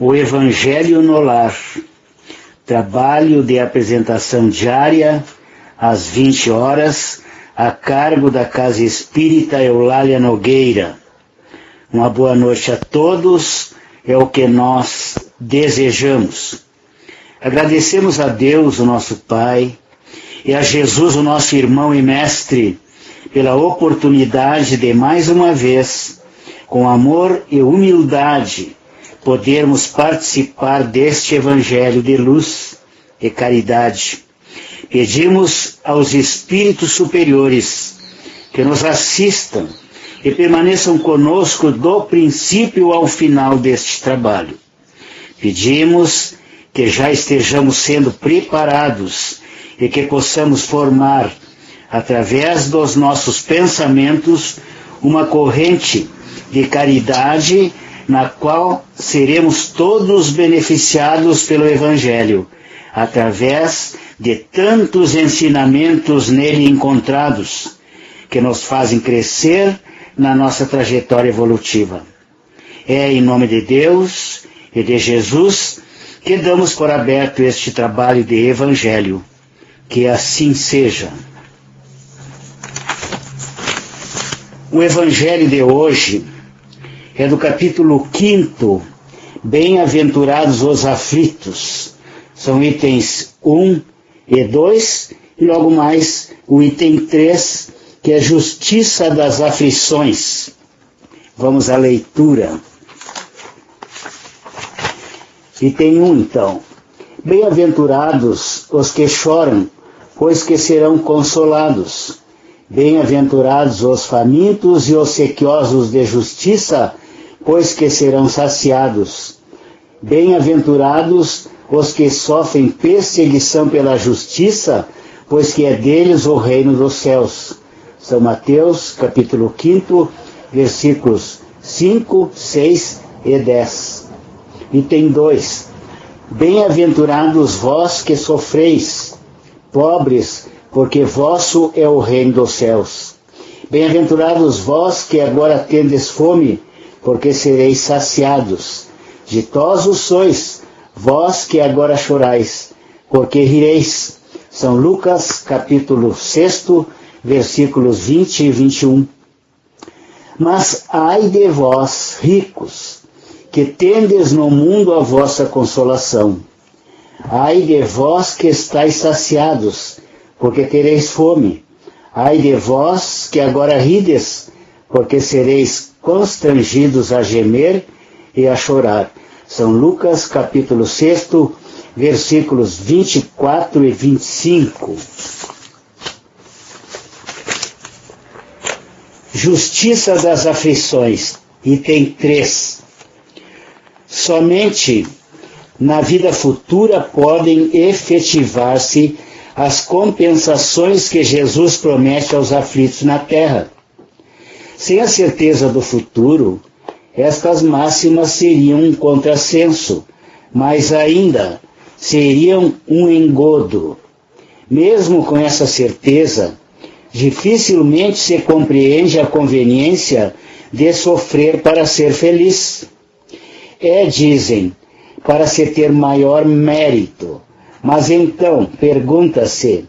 O Evangelho no Lar, trabalho de apresentação diária, às 20 horas, a cargo da Casa Espírita Eulália Nogueira. Uma boa noite a todos, é o que nós desejamos. Agradecemos a Deus, o nosso Pai, e a Jesus, o nosso irmão e mestre, pela oportunidade de mais uma vez, com amor e humildade, podermos participar deste Evangelho de luz e caridade. Pedimos aos Espíritos superiores que nos assistam e permaneçam conosco do princípio ao final deste trabalho. Pedimos que já estejamos sendo preparados e que possamos formar, através dos nossos pensamentos, uma corrente de caridade na qual seremos todos beneficiados pelo Evangelho, através de tantos ensinamentos nele encontrados, que nos fazem crescer na nossa trajetória evolutiva. É em nome de Deus e de Jesus que damos por aberto este trabalho de Evangelho. Que assim seja. O Evangelho de hoje é do capítulo 5, Bem-aventurados os aflitos. São itens 1 e 2, e logo mais o item 3, que é Justiça das Aflições. Vamos à leitura. Item 1, então. Bem-aventurados os que choram, pois que serão consolados. Bem-aventurados os famintos e os sequiosos de justiça, pois que serão saciados. Bem-aventurados os que sofrem perseguição pela justiça, pois que é deles o reino dos céus. São Mateus, capítulo 5, versículos 5, 6 e 10. Item 2. Bem-aventurados vós que sofreis, pobres, porque vosso é o reino dos céus. Bem-aventurados vós que agora tendes fome, porque sereis saciados. Ditosos sois, vós que agora chorais, porque rireis. São Lucas, capítulo 6, versículos 20 e 21. Mas ai de vós, ricos, que tendes no mundo a vossa consolação. Ai de vós que estáis saciados, porque tereis fome. Ai de vós que agora rides, porque sereis constrangidos a gemer e a chorar. São Lucas, capítulo 6, versículos 24 e 25. Justiça das aflições, item 3. Somente na vida futura podem efetivar-se as compensações que Jesus promete aos aflitos na terra. Sem a certeza do futuro, estas máximas seriam um contrassenso, mas ainda seriam um engodo. Mesmo com essa certeza, dificilmente se compreende a conveniência de sofrer para ser feliz. Dizem, para se ter maior mérito. Mas então, pergunta-se,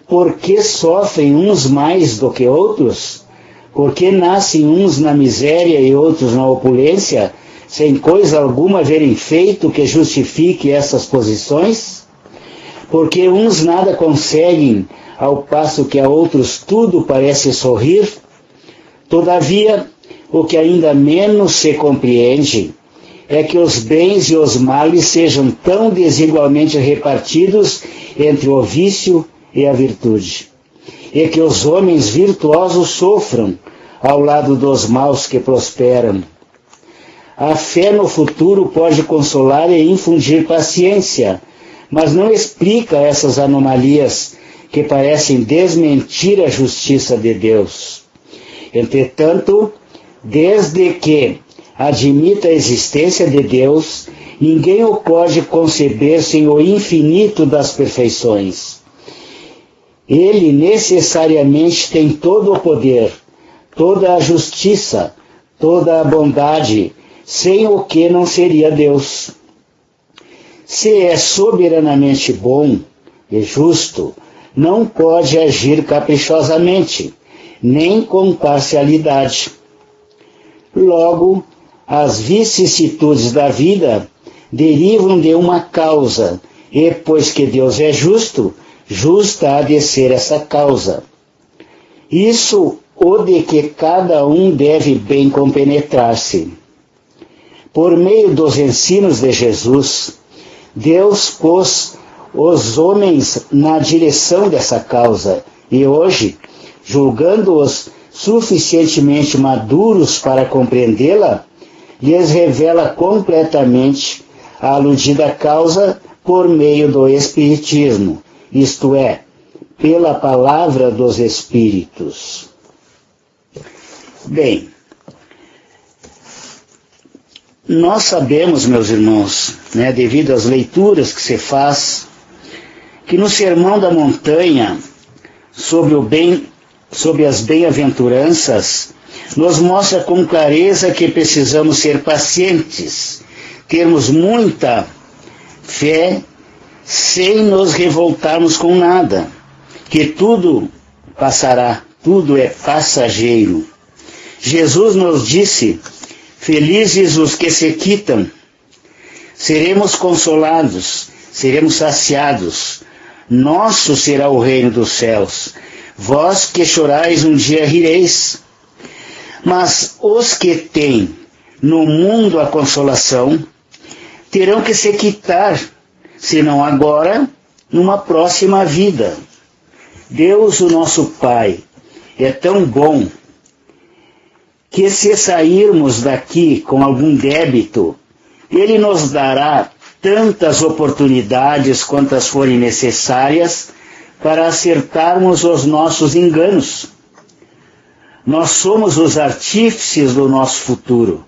por que sofrem uns mais do que outros? Por que nascem uns na miséria e outros na opulência, sem coisa alguma haverem feito que justifique essas posições? Porque uns nada conseguem, ao passo que a outros tudo parece sorrir? Todavia, o que ainda menos se compreende é que os bens e os males sejam tão desigualmente repartidos entre o vício e a virtude, e que os homens virtuosos sofram ao lado dos maus que prosperam. A fé no futuro pode consolar e infundir paciência, mas não explica essas anomalias que parecem desmentir a justiça de Deus. Entretanto, desde que admita a existência de Deus, ninguém o pode conceber sem o infinito das perfeições. Ele necessariamente tem todo o poder, toda a justiça, toda a bondade, sem o que não seria Deus. Se é soberanamente bom e justo, não pode agir caprichosamente, nem com parcialidade. Logo, as vicissitudes da vida derivam de uma causa, e pois que Deus é justo, justa há de ser essa causa. Isso o de que cada um deve bem compenetrar-se. Por meio dos ensinos de Jesus, Deus pôs os homens na direção dessa causa e hoje, julgando-os suficientemente maduros para compreendê-la, lhes revela completamente a aludida causa por meio do Espiritismo, isto é, pela palavra dos Espíritos. Bem, nós sabemos, meus irmãos, devido às leituras que se faz, que no Sermão da Montanha, sobre as bem-aventuranças, nos mostra com clareza que precisamos ser pacientes, termos muita fé, sem nos revoltarmos com nada, que tudo passará, tudo é passageiro. Jesus nos disse: felizes os que se quitam, seremos consolados, seremos saciados, nosso será o reino dos céus, vós que chorais um dia rireis. Mas os que têm no mundo a consolação, terão que se quitar, se não agora, numa próxima vida. Deus, o nosso Pai, é tão bom que se sairmos daqui com algum débito, Ele nos dará tantas oportunidades quantas forem necessárias para acertarmos os nossos enganos. Nós somos os artífices do nosso futuro.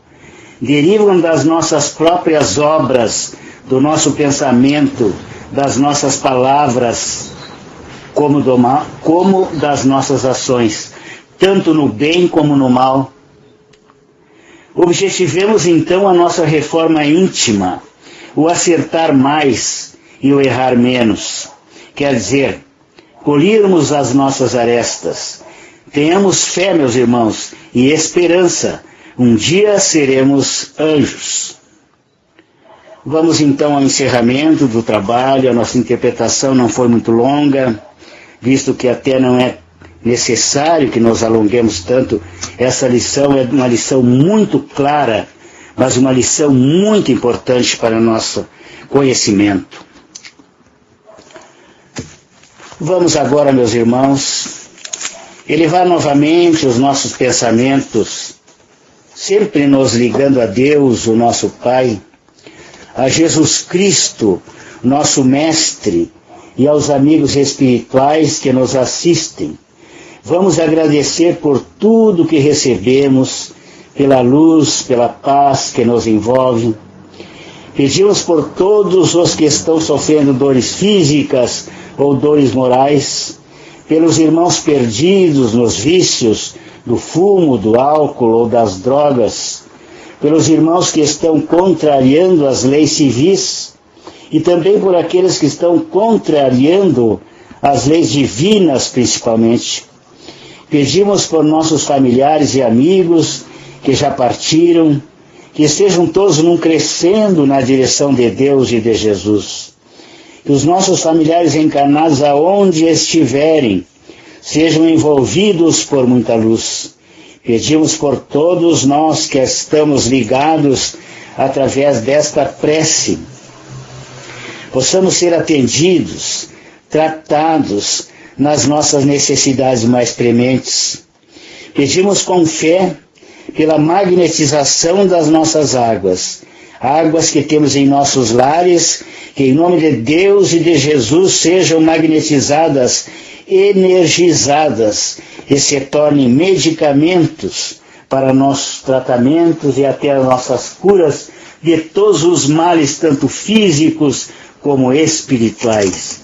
Derivam das nossas próprias obras, do nosso pensamento, das nossas palavras, como das nossas ações, tanto no bem como no mal. Objetivemos então a nossa reforma íntima, o acertar mais e o errar menos. Quer dizer, polirmos as nossas arestas. Tenhamos fé, meus irmãos, e esperança. Um dia seremos anjos. Vamos então ao encerramento do trabalho. A nossa interpretação não foi muito longa, visto que até não é necessário que nos alonguemos tanto. Essa lição é uma lição muito clara, mas uma lição muito importante para o nosso conhecimento. Vamos agora, meus irmãos, elevar novamente os nossos pensamentos, sempre nos ligando a Deus, o nosso Pai, a Jesus Cristo, nosso Mestre, e aos amigos espirituais que nos assistem. Vamos agradecer por tudo que recebemos, pela luz, pela paz que nos envolve. Pedimos por todos os que estão sofrendo dores físicas ou dores morais, pelos irmãos perdidos nos vícios do fumo, do álcool ou das drogas, pelos irmãos que estão contrariando as leis civis e também por aqueles que estão contrariando as leis divinas, principalmente. Pedimos por nossos familiares e amigos que já partiram, que estejam todos crescendo na direção de Deus e de Jesus. Que os nossos familiares encarnados, aonde estiverem, sejam envolvidos por muita luz. Pedimos por todos nós que estamos ligados através desta prece, possamos ser atendidos, tratados nas nossas necessidades mais prementes. Pedimos com fé pela magnetização das nossas águas, águas que temos em nossos lares, que em nome de Deus e de Jesus sejam magnetizadas, energizadas e se tornem medicamentos para nossos tratamentos e até as nossas curas de todos os males, tanto físicos como espirituais.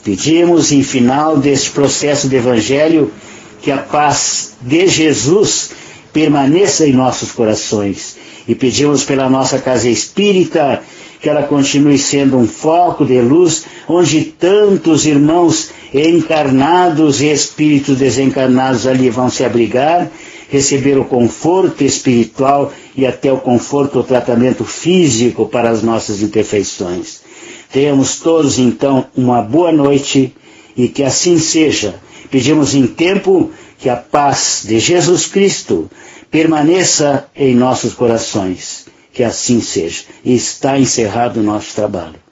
Pedimos, em final deste processo de Evangelho, que a paz de Jesus permaneça em nossos corações. E pedimos pela nossa casa espírita que ela continue sendo um foco de luz, onde tantos irmãos encarnados e espíritos desencarnados ali vão se abrigar, receber o conforto espiritual e até o conforto, o tratamento físico para as nossas imperfeições. Tenhamos todos, então, uma boa noite e que assim seja. Pedimos em tempo que a paz de Jesus Cristo permaneça em nossos corações. Que assim seja. E está encerrado o nosso trabalho.